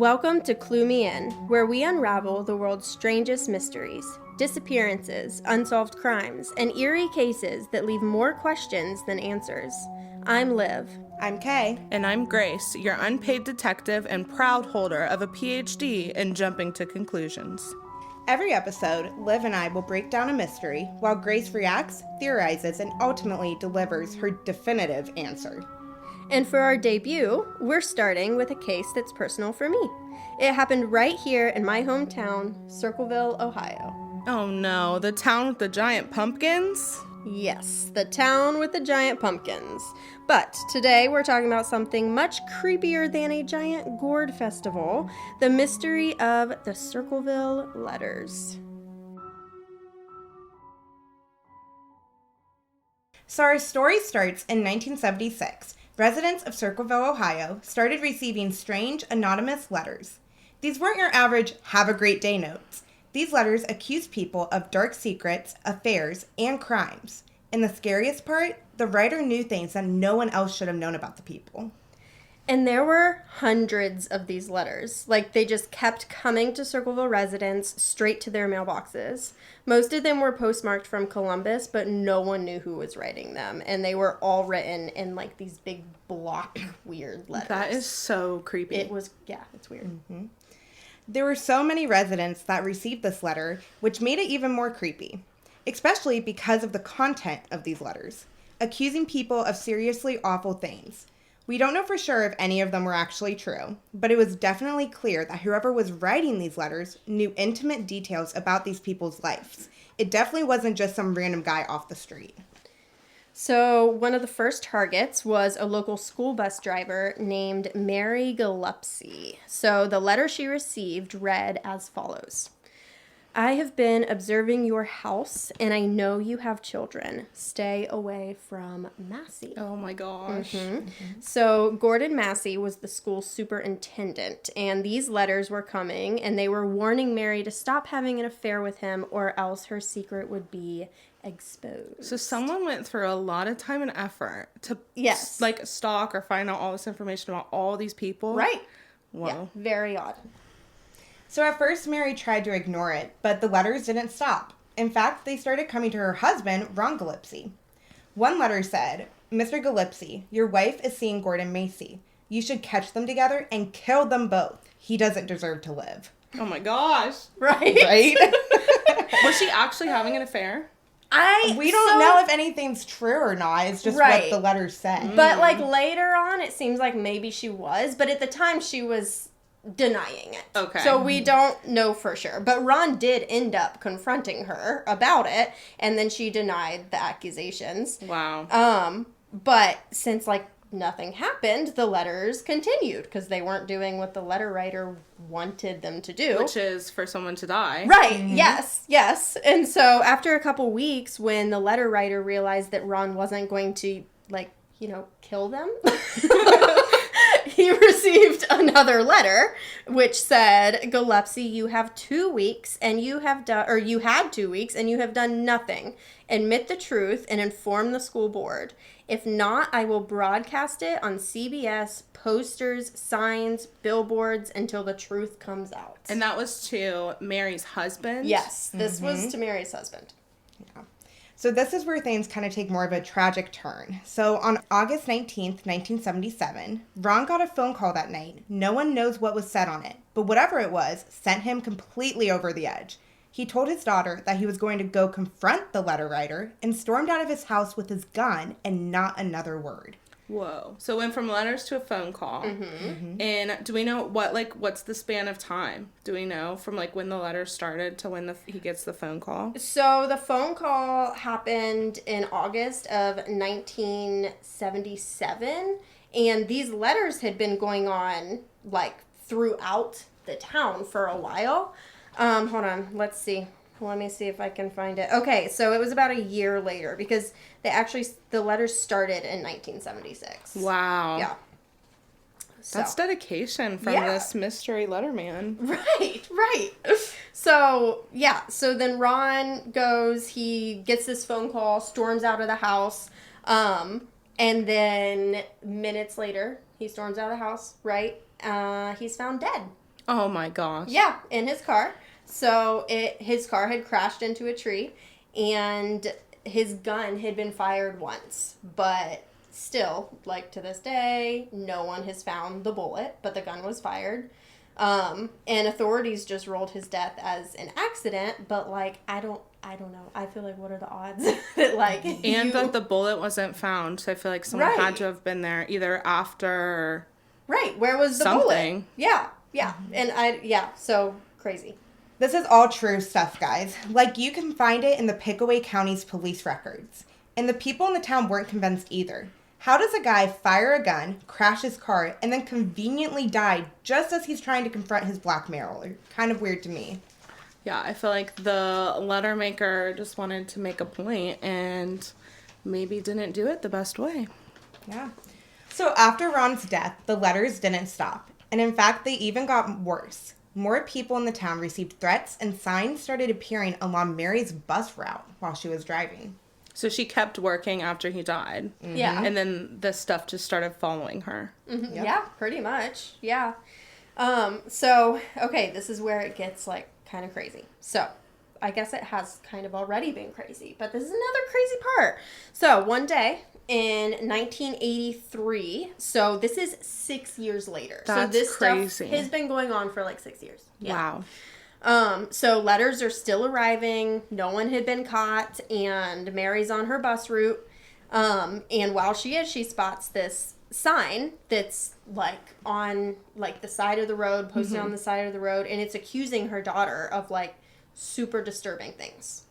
Welcome to Clue Me In, where we unravel the world's strangest mysteries, disappearances, unsolved crimes, and eerie cases that leave more questions than answers. I'm Liv. I'm Kay. And I'm Grace, your unpaid detective and proud holder of a PhD in jumping to conclusions. Every episode, Liv and I will break down a mystery, while Grace reacts, theorizes, and ultimately delivers her definitive answer. And for our debut, we're starting with a case that's personal for me. It happened right here in my hometown, Circleville, Ohio. Oh no, the town with the giant pumpkins? Yes, the town with the giant pumpkins. But today we're talking about something much creepier than a giant gourd festival, the mystery of the Circleville Letters. So our story starts in 1976. Residents of Circleville, Ohio, started receiving strange, anonymous letters. These weren't your average, have a great day notes. These letters accused people of dark secrets, affairs, and crimes. And the scariest part, the writer knew things that no one else should have known about the people. And there were hundreds of these letters. They just kept coming to Circleville residents straight to their mailboxes. Most of them were postmarked from Columbus, but no one knew who was writing them. And they were all written in, these big block weird letters. That is so creepy. It's weird. Mm-hmm. There were so many residents that received this letter, which made it even more creepy, especially because of the content of these letters, accusing people of seriously awful things. We don't know for sure if any of them were actually true, but it was definitely clear that whoever was writing these letters knew intimate details about these people's lives. It definitely wasn't just some random guy off the street. So one of the first targets was a local school bus driver named Mary Gillespie. So the letter she received read as follows. I have been observing your house, and I know you have children. Stay away from Massey. Oh my gosh. So Gordon Massey was the school superintendent, and these letters were coming, and they were warning Mary to stop having an affair with him, or else her secret would be exposed. So someone went through a lot of time and effort to stalk or find out all this information about all these people. Right. Whoa. Yeah, very odd. So at first, Mary tried to ignore it, but the letters didn't stop. In fact, they started coming to her husband, Ron Gillespie. One letter said, Mr. Gillespie, your wife is seeing Gordon Massey. You should catch them together and kill them both. He doesn't deserve to live. Oh my gosh. Right? Was she actually having an affair? We don't know if anything's true or not. It's just what the letters said. But later on, it seems like maybe she was. But at the time, she was denying it. Okay. So we don't know for sure. But Ron did end up confronting her about it, and then she denied the accusations. Wow. But since nothing happened, the letters continued because they weren't doing what the letter writer wanted them to do. Which is for someone to die. Right. Mm-hmm. Yes. And so after a couple weeks, when the letter writer realized that Ron wasn't going to kill them, he received another letter which said, Gillespie, you have 2 weeks and you had 2 weeks and you have done nothing. Admit the truth and inform the school board. If not, I will broadcast it on CBS, posters, signs, billboards until the truth comes out. And that was to Mary's husband? Yes, this was to Mary's husband. Yeah. So this is where things kind of take more of a tragic turn. So on August 19th, 1977, Ron got a phone call that night. No one knows what was said on it, but whatever it was sent him completely over the edge. He told his daughter that he was going to go confront the letter writer and stormed out of his house with his gun and not another word. Whoa. So it went from letters to a phone call. Mm-hmm. And do we know what's the span of time? Do we know from when the letter started to when he gets the phone call? So the phone call happened in August of 1977. And these letters had been going on throughout the town for a while. Hold on. Let's see. Let me see if I can find it. Okay, so it was about a year later because the letters started in 1976. Wow. Yeah. That's dedication from this mystery letterman. Right. So then Ron goes, he gets this phone call, storms out of the house, and then minutes later, he storms out of the house, right? He's found dead. Oh my gosh. Yeah, in his car. So his car had crashed into a tree, and his gun had been fired once, but still, like to this day, no one has found the bullet, but the gun was fired. And authorities just rolled his death as an accident, but like I don't know. I feel like what are the odds that like that the bullet wasn't found? So I feel like someone had to have been there either after. Right. Where was the something. bullet? Yeah. Yeah. And so crazy. This is all true stuff, guys. Like, you can find it in the Pickaway County's police records. And the people in the town weren't convinced either. How does a guy fire a gun, crash his car, and then conveniently die just as he's trying to confront his blackmailer? Kind of weird to me. Yeah, I feel like the letter maker just wanted to make a point and maybe didn't do it the best way. Yeah. So after Ron's death, the letters didn't stop. And in fact, they even got worse. More people in the town received threats, and signs started appearing along Mary's bus route while she was driving. So she kept working after he died. Mm-hmm. Yeah. And then this stuff just started following her. Mm-hmm. Yep. Yeah, pretty much. Yeah. Okay, this is where it gets, like, kind of crazy. So, I guess it has kind of already been crazy, but this is another crazy part. So, one day in 1983, so this is 6 years later. That's so this crazy. stuff has been going on for like 6 years. Yeah. Wow. So letters are still arriving. No one had been caught, and Mary's on her bus route. And while she is, she spots this sign that's like on like the side of the road, posted on the side of the road, and it's accusing her daughter of like super disturbing things.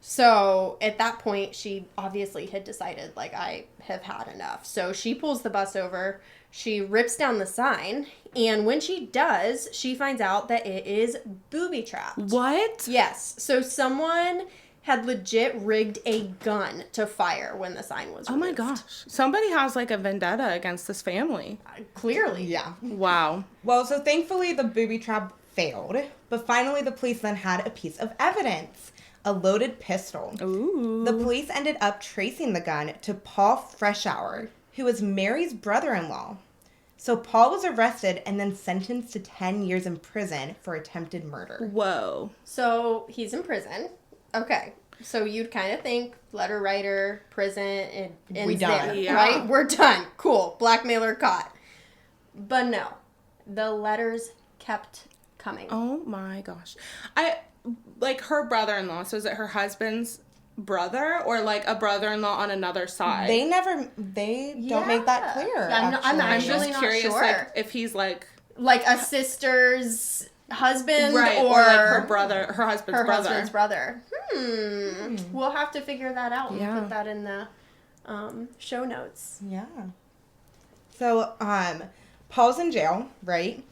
So at that point, she obviously had decided, like, I have had enough. So she pulls the bus over, she rips down the sign, and when she does, she finds out that it is booby-trapped. What? Yes. So someone had legit rigged a gun to fire when the sign was removed. Oh my gosh. Somebody has like a vendetta against this family. Clearly. Yeah. Wow. Well, so thankfully the booby trap failed, but finally the police then had a piece of evidence. A loaded pistol. Ooh. The police ended up tracing the gun to Paul Freshour, who was Mary's brother-in-law. So Paul was arrested and then sentenced to 10 years in prison for attempted murder. Whoa. So he's in prison. Okay. So you'd kind of think letter writer, prison, and ends done. there, Yeah. right? We're done. Cool. Blackmailer caught. But no. The letters kept coming. Oh my gosh. Like her brother-in-law, so is it her husband's brother or like a brother-in-law on another side? They don't make that clear. I'm actually. actually not curious sure. like if he's like a sister's husband right, or like her husband's brother. We'll have to figure that out and Yeah. put that in the show notes. Yeah. So, Paul's in jail, right?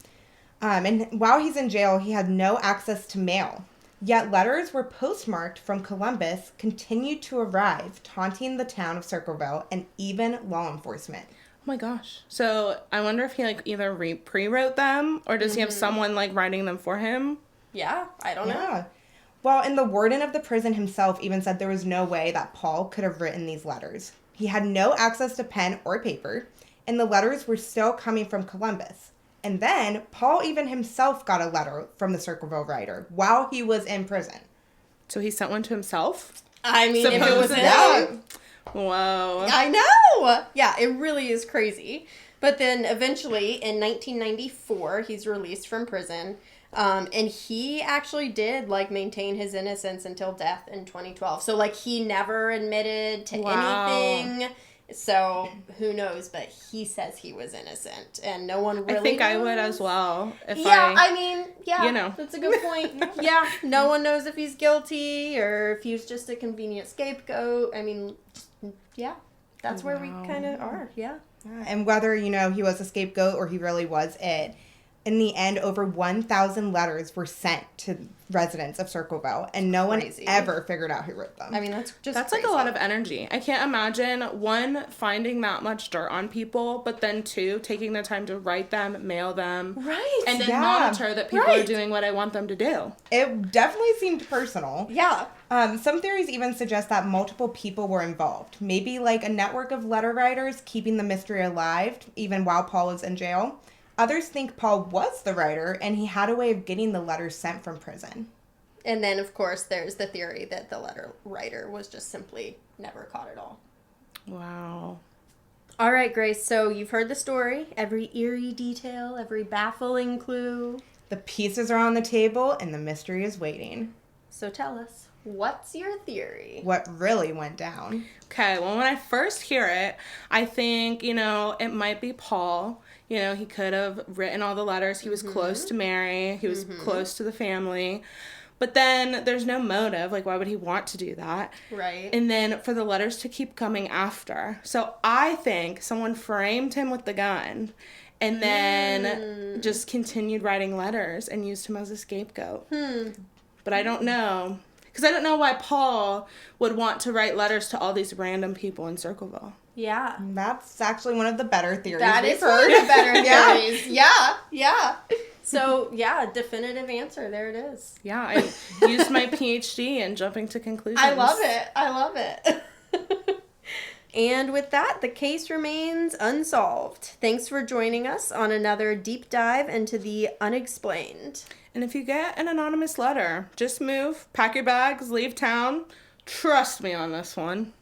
And while he's in jail, he had no access to mail. Yet letters were postmarked from Columbus continued to arrive, taunting the town of Circleville and even law enforcement. Oh my gosh. So I wonder if he like either pre-wrote them or does he have someone like writing them for him? Yeah, I don't know. Yeah. Well, and the warden of the prison himself even said there was no way that Paul could have written these letters. He had no access to pen or paper, and the letters were still coming from Columbus. And then Paul even himself got a letter from the Circleville writer while he was in prison. So he sent one to himself? I mean, if it was Supposedly. him. Whoa. I know! Yeah, it really is crazy. But then eventually, in 1994, he's released from prison. And he actually did, like, maintain his innocence until death in 2012. So, like, he never admitted to anything. So, who knows? But he says he was innocent. And no one really I think knows. I would as well. I mean, you know. that's a good point. Yeah, no one knows if he's guilty or if he's just a convenient scapegoat. I mean, yeah, that's where we kind of are. Yeah. And whether, he was a scapegoat or he really was it, in the end, over 1,000 letters were sent to residents of Circleville, and no one ever figured out who wrote them. I mean, that's like a lot of energy. I can't imagine, one, finding that much dirt on people, but then two, taking the time to write them, mail them. Right. And then monitor that people are doing what I want them to do. It definitely seemed personal. Yeah. Some theories even suggest that multiple people were involved. Maybe like a network of letter writers keeping the mystery alive, even while Paul was in jail. Others think Paul was the writer, and he had a way of getting the letters sent from prison. And then, of course, there's the theory that the letter writer was just simply never caught at all. Wow. All right, Grace, so you've heard the story, every eerie detail, every baffling clue. The pieces are on the table, and the mystery is waiting. So tell us, what's your theory? What really went down? Okay, well, when I first hear it, I think, it might be Paul. He could have written all the letters. He was close to Mary. He was close to the family. But then there's no motive. Like, why would he want to do that? Right. And then for the letters to keep coming after. So I think someone framed him with the gun and then just continued writing letters and used him as a scapegoat. But I don't know. Because I don't know why Paul would want to write letters to all these random people in Circleville. Yeah. That's actually one of the better theories That we've is heard. one of the better theories. Yeah. So, yeah, definitive answer. There it is. Yeah, I used my PhD in jumping to conclusions. I love it. And with that, the case remains unsolved. Thanks for joining us on another deep dive into the unexplained. And if you get an anonymous letter, just move, pack your bags, leave town. Trust me on this one.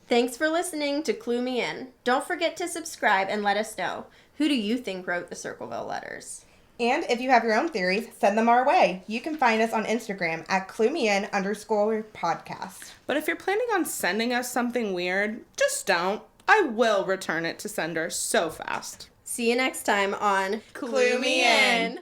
Thanks for listening to Clue Me In. Don't forget to subscribe and let us know. Who do you think wrote the Circleville letters? And if you have your own theories, send them our way. You can find us on Instagram at cluemein_podcast. But if you're planning on sending us something weird, just don't. I will return it to sender so fast. See you next time on Clue Me In.